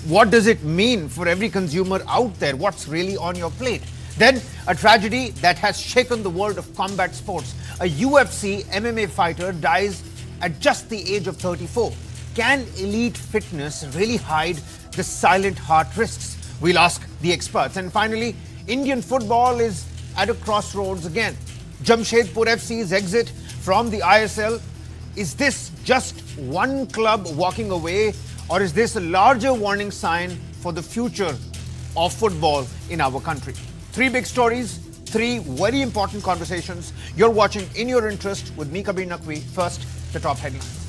what does it mean for every consumer out there? What's really on your plate? Then a tragedy that has shaken the world of combat sports. A UFC MMA fighter dies at just the age of 34. Can elite fitness really hide the silent heart risks? We'll ask the experts. And finally, Indian football is at a crossroads again. Jamshedpur FC's exit from the ISL. Is this just one club walking away, or is this a larger warning sign for the future of football in our country? Three big stories, three very important conversations. You're watching In Your Interest with me, Kabir Naqvi. First, the top headlines.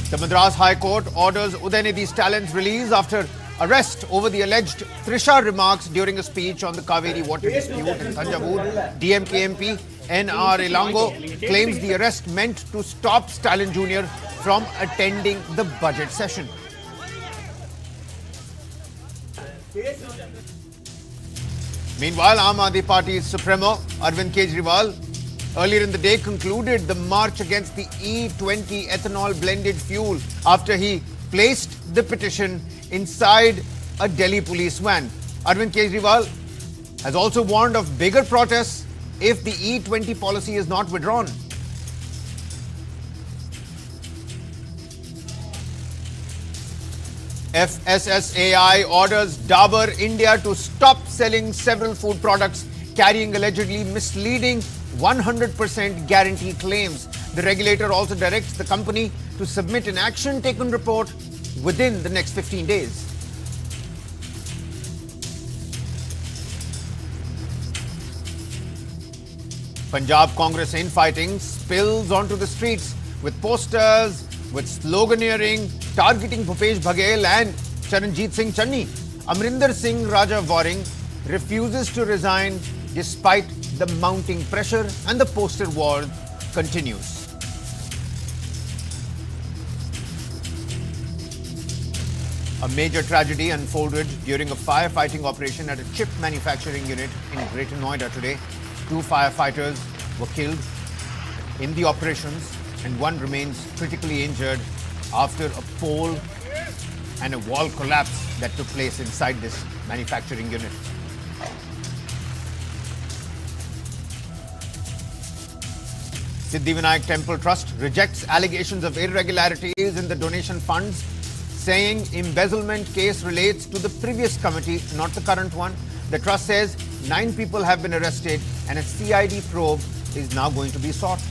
The Madras High Court orders Udaynidhi Stalin's release after arrest over the alleged Trisha remarks during a speech on the Kaveri water dispute in Thanjavur. DMK MP N.R. Elango claims the arrest meant to stop Stalin Jr. from attending the budget session. Meanwhile, Aam Aadmi Party's Supremo Arvind Kejriwal earlier in the day concluded the march against the E20 ethanol blended fuel after he placed the petition inside a Delhi police van. Arvind Kejriwal has also warned of bigger protests if the E20 policy is not withdrawn. FSSAI orders Dabur India to stop selling several food products carrying allegedly misleading 100% guarantee claims. The regulator also directs the company to submit an action taken report within the next 15 days. Punjab Congress infighting spills onto the streets with posters, with sloganeering, targeting Bhupesh Baghel and Charanjit Singh Channi. Amrinder Singh Raja Waring refuses to resign despite the mounting pressure, and the poster war continues. A major tragedy unfolded during a firefighting operation at a chip manufacturing unit in Greater Noida today. 2 firefighters were killed in the operations and one remains critically injured after a pole and a wall collapse that took place inside this manufacturing unit. Siddhivinayak Temple Trust rejects allegations of irregularities in the donation funds, saying embezzlement case relates to the previous committee, not the current one. The trust says 9 people have been arrested and a CID probe is now going to be sought.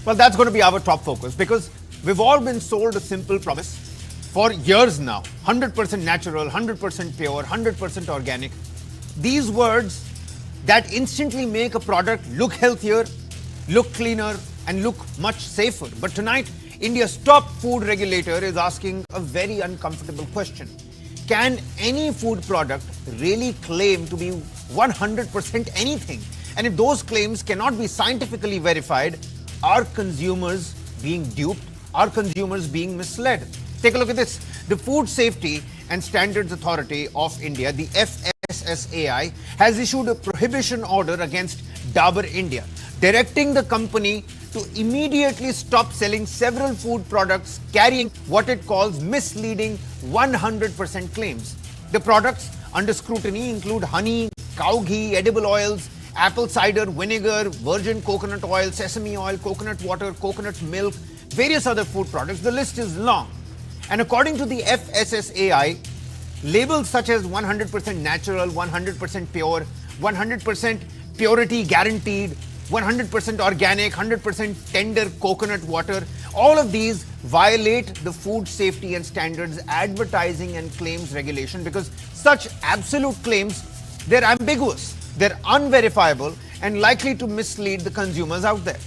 Well, that's going to be our top focus because we've all been sold a simple promise for years now. 100% natural, 100% pure, 100% organic. These words that instantly make a product look healthier, look cleaner, and look much safer. But tonight, India's top food regulator is asking a very uncomfortable question. Can any food product really claim to be 100% anything? And if those claims cannot be scientifically verified, are consumers being duped? Are consumers being misled? Take a look at this. The Food Safety and Standards Authority of India, the FSSAI, has issued a prohibition order against Dabur India, directing the company to immediately stop selling several food products carrying what it calls misleading 100% claims. The products under scrutiny include honey, cow ghee, edible oils, apple cider vinegar, virgin coconut oil, sesame oil, coconut water, coconut milk, various other food products. The list is long. And according to the FSSAI, labels such as 100% natural, 100% pure, 100% purity guaranteed, 100% organic, 100% tender coconut water. All of these violate the food safety and standards advertising and claims regulation because such absolute claims, they're ambiguous, they're unverifiable and likely to mislead the consumers out there.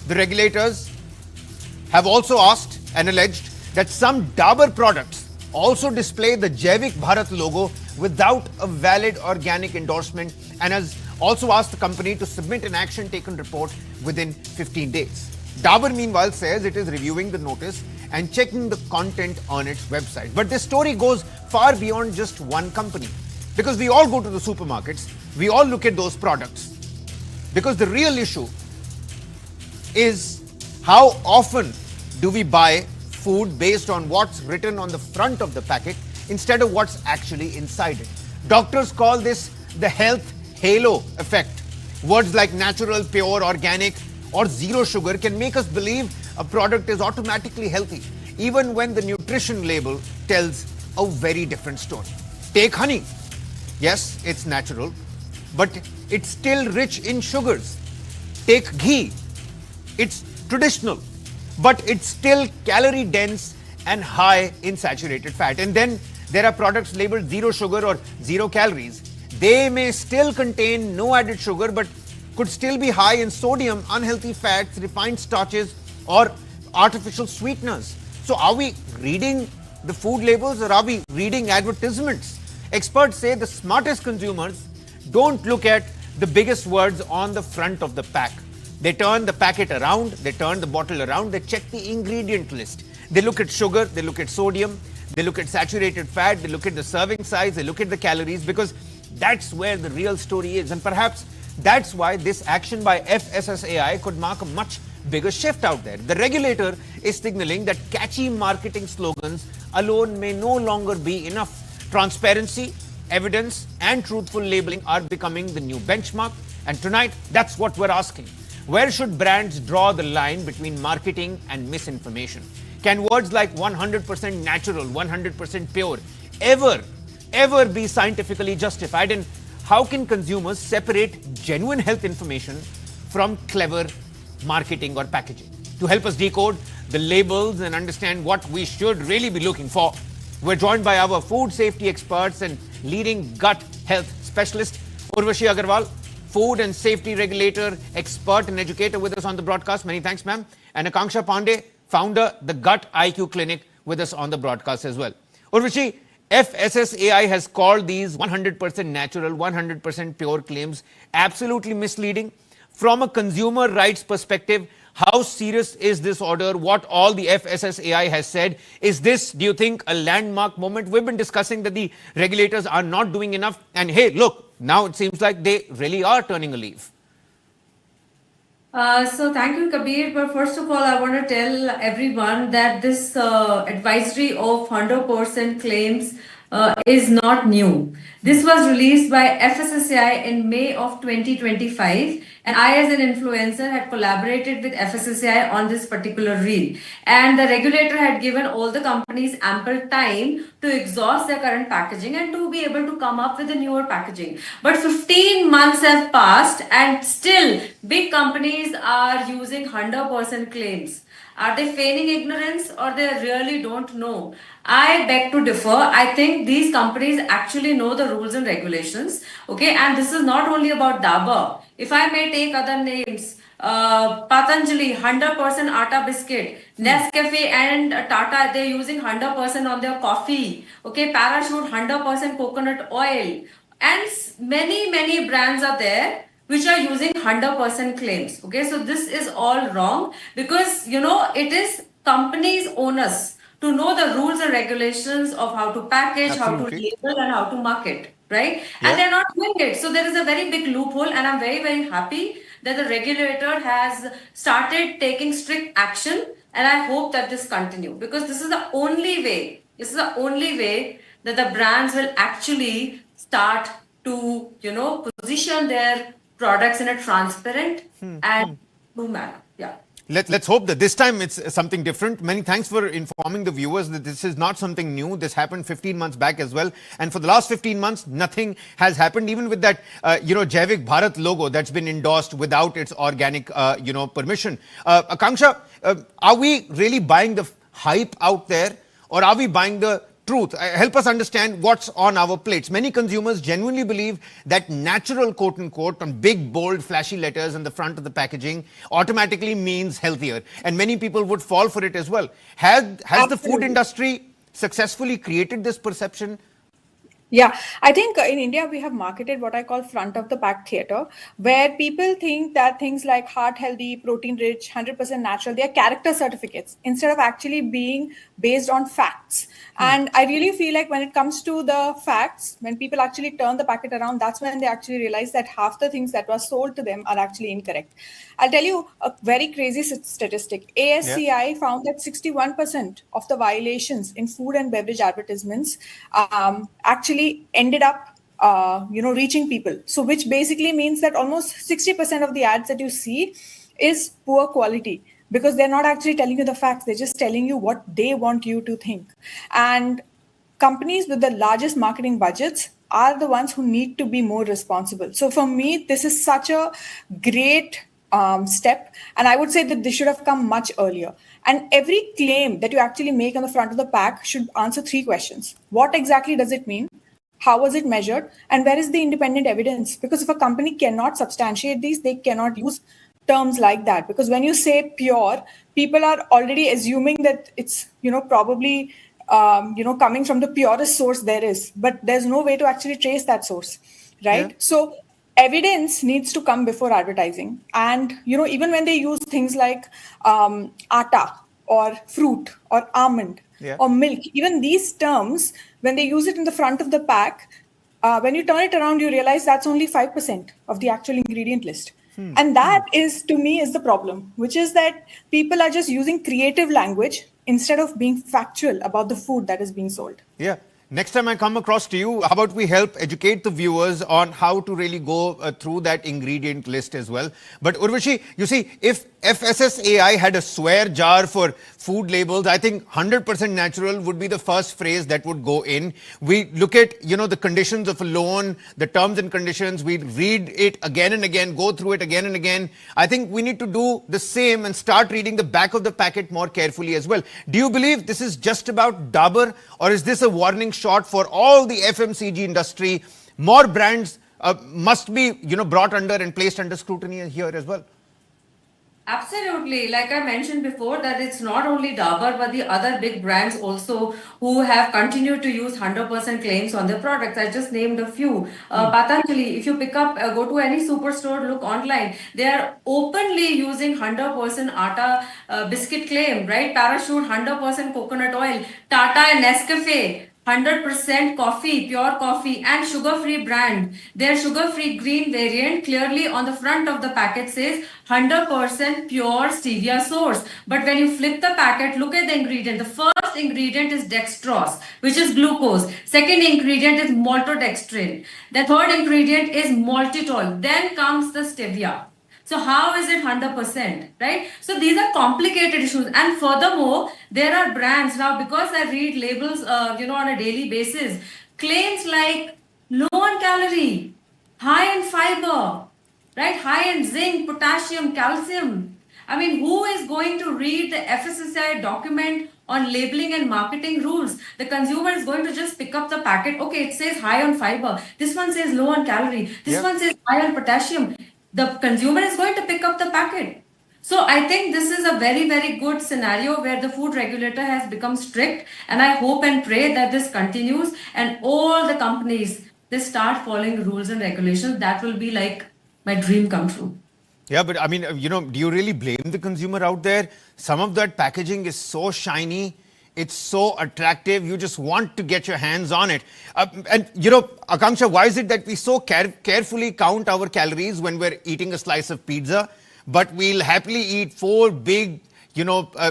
The regulators have also asked and alleged that some Dabur products also display the Jaivik Bharat logo without a valid organic endorsement and has also asked the company to submit an action taken report within 15 days. Dabur meanwhile says it is reviewing the notice and checking the content on its website. But this story goes far beyond just one company because we all go to the supermarkets, we all look at those products because the real issue is how often do we buy food based on what's written on the front of the packet instead of what's actually inside it. Doctors call this the health halo effect. Words like natural, pure, organic or zero sugar can make us believe a product is automatically healthy even when the nutrition label tells a very different story. Take honey. Yes, it's natural, but it's still rich in sugars. Take ghee. It's traditional, but it's still calorie dense and high in saturated fat. And then there are products labeled zero sugar or zero calories. They may still contain no added sugar, but could still be high in sodium, unhealthy fats, refined starches, or artificial sweeteners. So are we reading the food labels or are we reading advertisements? Experts say the smartest consumers don't look at the biggest words on the front of the pack. They turn the packet around, they turn the bottle around, they check the ingredient list. They look at sugar, they look at sodium, they look at saturated fat, they look at the serving size, they look at the calories because that's where the real story is. And perhaps that's why this action by FSSAI could mark a much bigger shift out there. The regulator is signaling that catchy marketing slogans alone may no longer be enough. Transparency, evidence, and truthful labeling are becoming the new benchmark. And tonight, that's what we're asking. Where should brands draw the line between marketing and misinformation? Can words like 100% natural, 100% pure ever be scientifically justified? And how can consumers separate genuine health information from clever marketing or packaging? To help us decode the labels and understand what we should really be looking for, we're joined by our food safety experts and leading gut health specialist, Urvashi Agarwal, food and safety regulator, expert and educator with us on the broadcast. Many thanks, ma'am. And Akanksha Pandey, founder, the Gut IQ Clinic, with us on the broadcast as well. Urvashi, FSSAI has called these 100% natural, 100% pure claims absolutely misleading. From a consumer rights perspective, how serious is this order? What all the FSSAI has said? Is this, do you think, a landmark moment? We've been discussing that the regulators are not doing enough. And hey, look, now it seems like they really are turning a leaf. So thank you, Kabir. But first of all, I want to tell everyone that this advisory of 100% claims is not new. This was released by FSSAI in May of 2025, and I, as an influencer, had collaborated with FSSAI on this particular reel. And the regulator had given all the companies ample time to exhaust their current packaging and to be able to come up with a newer packaging. But 15 months have passed, and still big companies are using 100% claims. Are they feigning ignorance or they really don't know? I beg to differ. I think these companies actually know the rules and regulations. Okay, and this is not only about Dabur. If I may take other names, Patanjali, 100% atta biscuit, Nescafe and Tata, they're using 100% on their coffee. Okay, Parachute, 100% coconut oil. And many brands are there which are using 100% claims. Okay, so this is all wrong because, it is companies' onus to know the rules and regulations of how to package, Absolutely. how to label, and how to market, right? Yeah. And they're not doing it. So there is a very big loophole, and I'm very, very happy that the regulator has started taking strict action, and I hope that this continue because this is the only way. This is the only way that the brands will actually start to, position their products in a transparent and true manner. Yeah. Let's hope that this time it's something different. Many thanks for informing the viewers that this is not something new. This happened 15 months back as well. And for the last 15 months, nothing has happened, even with that, Jaivik Bharat logo that's been endorsed without its organic, permission. Akanksha, are we really buying the hype out there, or are we buying the truth? Help us understand what's on our plates. Many consumers genuinely believe that natural, quote unquote, on big, bold, flashy letters on the front of the packaging automatically means healthier. And many people would fall for it as well. Has the food industry successfully created this perception? Yeah, I think in India we have marketed what I call front of the pack theater, where people think that things like heart healthy, protein rich, 100% natural, they are character certificates instead of actually being based on facts. And I really feel like when it comes to the facts, when people actually turn the packet around, that's when they actually realize that half the things that were sold to them are actually incorrect. I'll tell you a very crazy statistic. ASCI found that 61% of the violations in food and beverage advertisements actually ended up reaching people. So which basically means that almost 60% of the ads that you see is poor quality, because they're not actually telling you the facts. They're just telling you what they want you to think. And companies with the largest marketing budgets are the ones who need to be more responsible. So for me, this is such a great step. And I would say that this should have come much earlier. And every claim that you actually make on the front of the pack should answer 3 questions. What exactly does it mean? How was it measured? And where is the independent evidence? Because if a company cannot substantiate these, they cannot use terms like that. Because when you say pure, people are already assuming that it's, probably, coming from the purest source there is. But there's no way to actually trace that source, right? Yeah. So evidence needs to come before advertising. And, even when they use things like atta or fruit or almond, or milk, even these terms, when they use it in the front of the pack, when you turn it around, you realize that's only 5% of the actual ingredient list. And that is, to me, is the problem, which is that people are just using creative language instead of being factual about the food that is being sold. Yeah. Next time I come across to you, how about we help educate the viewers on how to really go through that ingredient list as well. But Urvashi, you see, if FSSAI had a swear jar for food labels, I think 100% natural would be the first phrase that would go in. We look at, the conditions of a loan, the terms and conditions, we read it again and again, go through it again and again. I think we need to do the same and start reading the back of the packet more carefully as well. Do you believe this is just about Dabur, or is this a warning shot for all the FMCG industry? More brands must be, brought under and placed under scrutiny here as well. Absolutely. Like I mentioned before, that it's not only Dabur, but the other big brands also who have continued to use 100% claims on their products. I just named a few. Patanjali, if you pick up, go to any superstore, look online, they are openly using 100% atta biscuit claim, right? Parachute, 100% coconut oil. Tata and Nescafe, 100% coffee, pure coffee, and sugar-free brand. Their sugar-free green variant clearly on the front of the packet says 100% pure stevia source. But when you flip the packet, look at the ingredient. The first ingredient is dextrose, which is glucose. Second ingredient is maltodextrin. The third ingredient is maltitol. Then comes the stevia. So how is it 100%, right? So these are complicated issues. And furthermore, there are brands now, because I read labels, on a daily basis, claims like low on calorie, high in fiber, right? High in zinc, potassium, calcium. I mean, who is going to read the FSSAI document on labeling and marketing rules? The consumer is going to just pick up the packet. Okay, it says high on fiber. This one says low on calorie. This one says high on potassium. The consumer is going to pick up the packet. So I think this is a very, very good scenario where the food regulator has become strict, and I hope and pray that this continues and all the companies, they start following rules and regulations. That will be like my dream come true. Yeah, but I mean, do you really blame the consumer out there? Some of that packaging is so shiny. It's so attractive. You just want to get your hands on it. Akanksha, why is it that we so carefully count our calories when we're eating a slice of pizza, but we'll happily eat 4 big,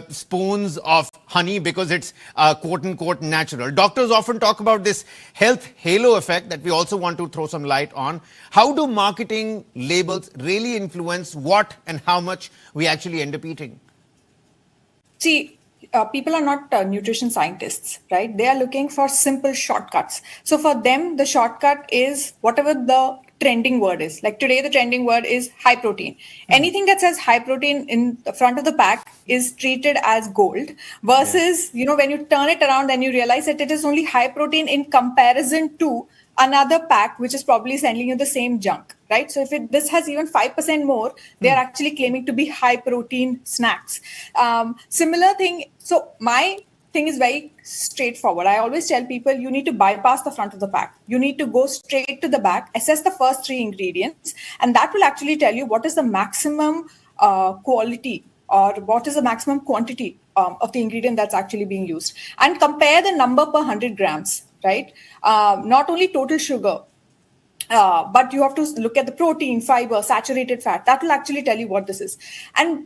spoons of honey because it's quote unquote natural? Doctors often talk about this health halo effect that we also want to throw some light on. How do marketing labels really influence what and how much we actually end up eating? See, people are not nutrition scientists, right? They are looking for simple shortcuts. So for them, the shortcut is whatever the trending word is. Like today, the trending word is high protein. Anything that says high protein in the front of the pack is treated as gold. Versus, when you turn it around, then you realize that it is only high protein in comparison to another pack which is probably sending you the same junk, right? So if this has even 5% more, they are actually claiming to be high protein snacks. Similar thing. So my thing is very straightforward. I always tell people you need to bypass the front of the pack. You need to go straight to the back, assess the first three ingredients, and that will actually tell you what is the maximum quality or what is the maximum quantity of the ingredient that's actually being used, and compare the number per 100 grams, right? Not only total sugar, but you have to look at the protein, fiber, saturated fat. That will actually tell you what this is. And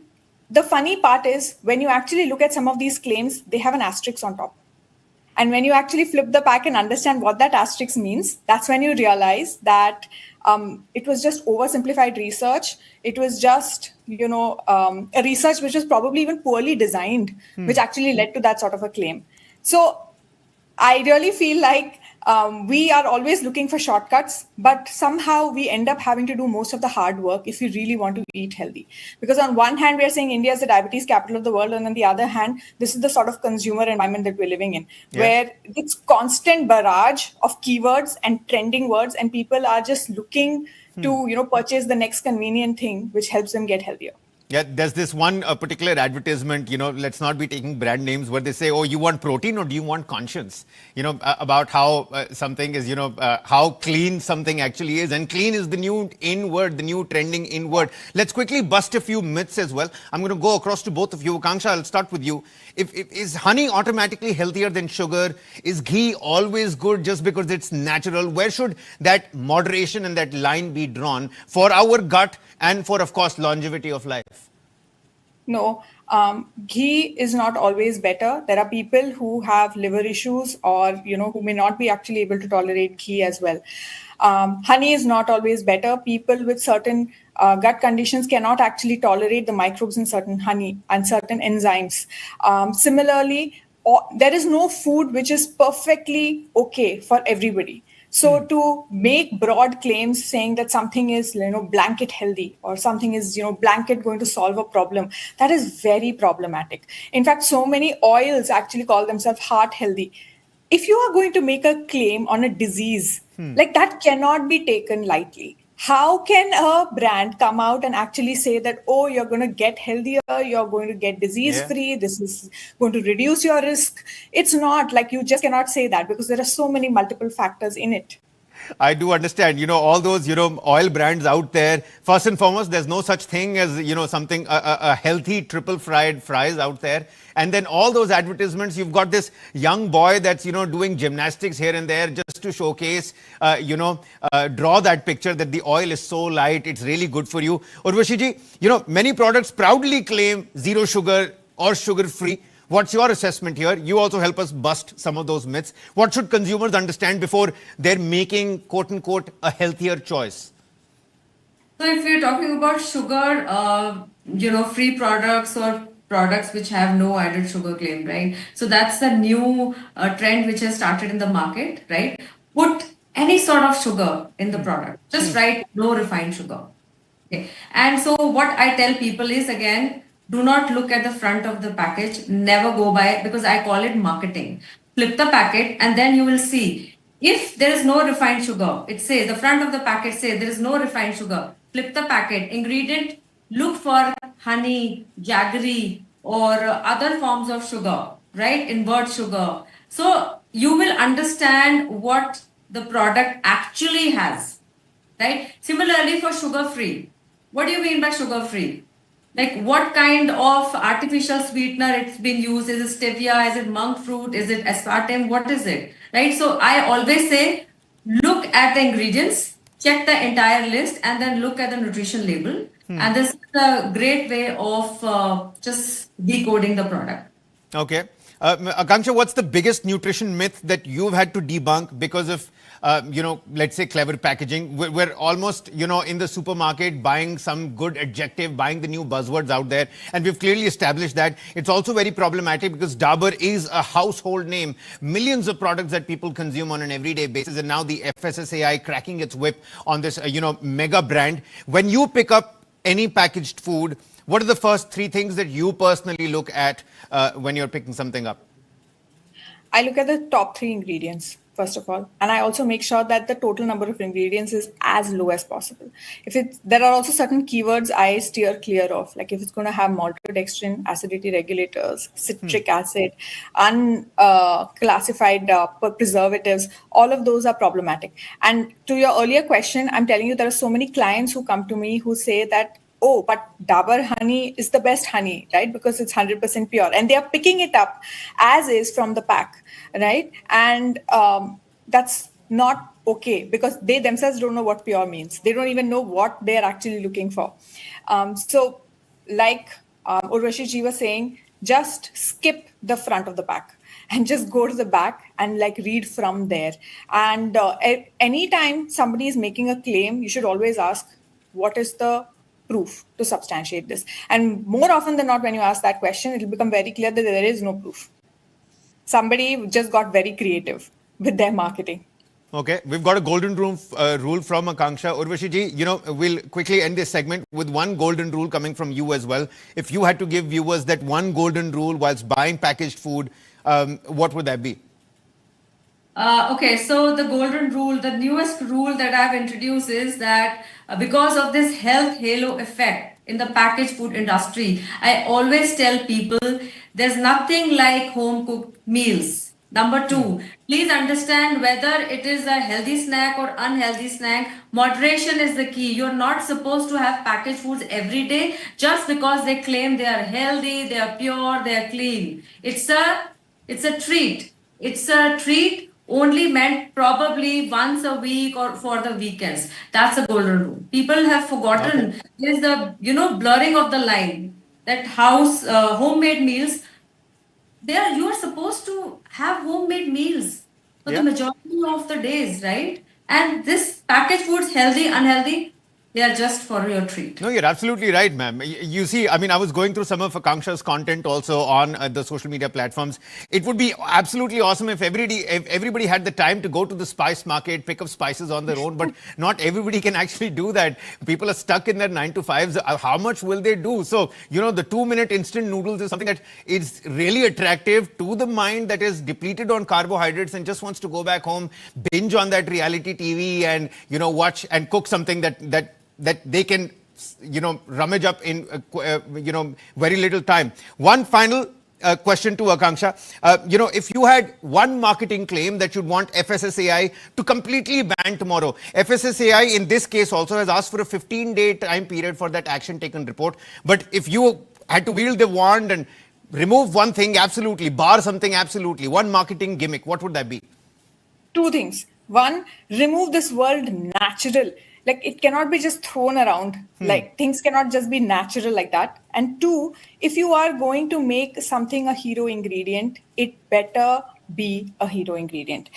the funny part is when you actually look at some of these claims, they have an asterisk on top. And when you actually flip the pack and understand what that asterisk means, that's when you realize that it was just oversimplified research. It was just, a research which was probably even poorly designed, which actually led to that sort of a claim. So I really feel like we are always looking for shortcuts, but somehow we end up having to do most of the hard work if we really want to eat healthy. Because on one hand, we are saying India is the diabetes capital of the world. And on the other hand, this is the sort of consumer environment that we're living in, where it's constant barrage of keywords and trending words, and people are just looking to, purchase the next convenient thing, which helps them get healthier. Yeah, there's this one particular advertisement, let's not be taking brand names, where they say, oh, you want protein or do you want conscience? About how something is, how clean something actually is. And clean is the new in word, the new trending in word. Let's quickly bust a few myths as well. I'm going to go across to both of you. Kangsha, I'll start with you. Is honey automatically healthier than sugar? Is ghee always good just because it's natural? Where should that moderation and that line be drawn for our gut and for, of course, longevity of life? No, ghee is not always better. There are people who have liver issues or, who may not be actually able to tolerate ghee as well. Honey is not always better. People with certain gut conditions cannot actually tolerate the microbes in certain honey and certain enzymes. Similarly, there is no food which is perfectly okay for everybody. So to make broad claims saying that something is, blanket healthy or something is, blanket going to solve a problem, that is very problematic. In fact, so many oils actually call themselves heart healthy. If you are going to make a claim on a disease, like that cannot be taken lightly. How can a brand come out and actually say that, oh, you're going to get healthier, you're going to get disease-free, this is going to reduce your risk? It's not like you just cannot say that because there are so many multiple factors in it. I do understand, all those, oil brands out there. First and foremost, there's no such thing as, something, a healthy triple fried fries out there. And then all those advertisements, you've got this young boy that's, doing gymnastics here and there just to showcase, draw that picture that the oil is so light, it's really good for you. Urvashi ji, many products proudly claim zero sugar or sugar free. What's your assessment here? You also help us bust some of those myths. What should consumers understand before they're making, quote unquote, a healthier choice? So if we're talking about sugar, free products or products which have no added sugar claim, right? So that's the new trend which has started in the market, right? Put any sort of sugar in the product. Just write no refined sugar. Okay. And so what I tell people is, again, do not look at the front of the package. Never go by it, because I call it marketing. Flip the packet and then you will see if there is no refined sugar. It says, the front of the packet says there is no refined sugar. Flip the packet. Ingredient, look for honey, jaggery, or other forms of sugar, right? Invert sugar. So you will understand what the product actually has, right? Similarly for sugar-free. What do you mean by sugar-free? Like what kind of artificial sweetener it's been used? Is it stevia? Is it monk fruit? Is it aspartame? What is it? Right? So I always say, look at the ingredients, check the entire list, and then look at the nutrition label. And this is a great way of just decoding the product. Okay. Akanksha, what's the biggest nutrition myth that you've had to debunk because of let's say clever packaging. We're almost, in the supermarket buying some good adjective, buying the new buzzwords out there. And we've clearly established that. It's also very problematic because Dabur is a household name. Millions of products that people consume on an everyday basis. And now the FSSAI cracking its whip on this, mega brand. When you pick up any packaged food, what are the first three things that you personally look at when you're picking something up? I look at the top 3 ingredients, first of all, and I also make sure that the total number of ingredients is as low as possible. There are also certain keywords I steer clear of, like if it's going to have maltodextrin, acidity regulators, citric acid, unclassified preservatives, all of those are problematic. And to your earlier question, I'm telling you, there are so many clients who come to me who say that, oh, but Dabur honey is the best honey, right? Because it's 100% pure. And they are picking it up as is from the pack, right? And that's not okay because they themselves don't know what pure means. They don't even know what they're actually looking for. So like Urvashi ji was saying, just skip the front of the pack and just go to the back and read from there. And anytime somebody is making a claim, you should always ask, what is the proof to substantiate this? And more often than not, when you ask that question, it will become very clear that there is no proof. Somebody just got very creative with their marketing. Okay, we've got a golden rule from Akanksha. Urvashi ji, we'll quickly end this segment with one golden rule coming from you as well. If you had to give viewers that one golden rule whilst buying packaged food, what would that be? Okay, so the golden rule, the newest rule that I've introduced is that because of this health halo effect in the packaged food industry, I always tell people there's nothing like home cooked meals. Number 2, please understand whether it is a healthy snack or unhealthy snack. Moderation is the key. You're not supposed to have packaged foods every day just because they claim they are healthy, they are pure, they are clean. It's a treat. It's a treat only meant probably once a week or for the weekends. That's a golden rule. People have forgotten. There's the blurring of the line that homemade meals. You are supposed to have homemade meals for the majority of the days, right? And this packaged foods, healthy, unhealthy, they are just for your treat. No, you're absolutely right, ma'am. You see, I was going through some of Akanksha's content also on the social media platforms. It would be absolutely awesome if everybody had the time to go to the spice market, pick up spices on their own, but not everybody can actually do that. People are stuck in their 9-to-5s. How much will they do? So, the 2-minute instant noodles is something that is really attractive to the mind that is depleted on carbohydrates and just wants to go back home, binge on that reality TV and, watch and cook something that they can, rummage up in, very little time. One final question to Akanksha. If you had one marketing claim that you'd want FSSAI to completely ban tomorrow, FSSAI in this case also has asked for a 15-day time period for that action taken report. But if you had to wield the wand and remove one thing absolutely, bar something absolutely, one marketing gimmick, what would that be? 2 things. 1, remove this word natural. It cannot be just thrown around. Things cannot just be natural like that. And 2, if you are going to make something a hero ingredient, it better be a hero ingredient.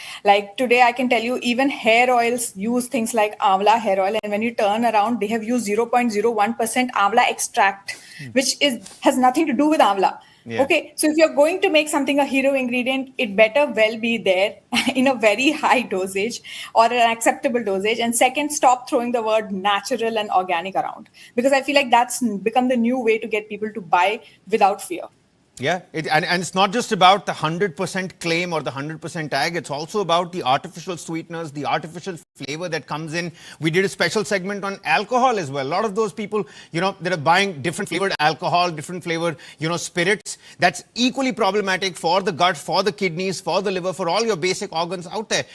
Today, I can tell you, even hair oils use things like amla hair oil. And when you turn around, they have used 0.01% amla extract, which has nothing to do with amla. Yeah. Okay, so if you're going to make something a hero ingredient, it better well be there in a very high dosage or an acceptable dosage. And second, stop throwing the word natural and organic around, because I feel like that's become the new way to get people to buy without fear. Yeah, and it's not just about the 100% claim or the 100% tag. It's also about the artificial sweeteners, the artificial flavor that comes in. We did a special segment on alcohol as well. A lot of those people, that are buying different flavored alcohol, different flavored, spirits. That's equally problematic for the gut, for the kidneys, for the liver, for all your basic organs out there.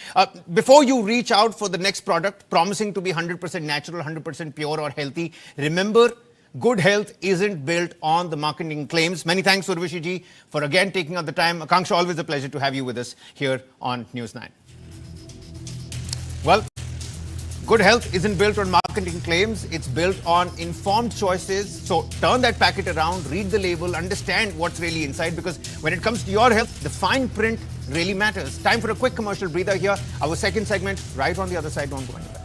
Before you reach out for the next product promising to be 100% natural, 100% pure or healthy, remember, good health isn't built on the marketing claims. Many thanks, Urvashi ji, for again taking out the time. Akanksha, always a pleasure to have you with us here on News 9. Well, Good health isn't built on marketing claims, it's built on informed choices. So turn that packet around, read the label, understand what's really inside, because when it comes to your health, the fine print really matters. Time for a quick commercial breather here. Our second segment right on the other side. Don't go anywhere.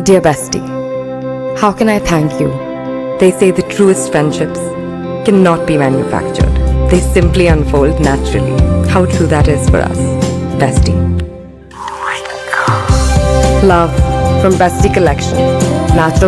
Dear bestie, how can I thank you? They say the truest friendships cannot be manufactured. They simply unfold naturally. How true that is for us. Bestie. Love from Bestie Collection. Natural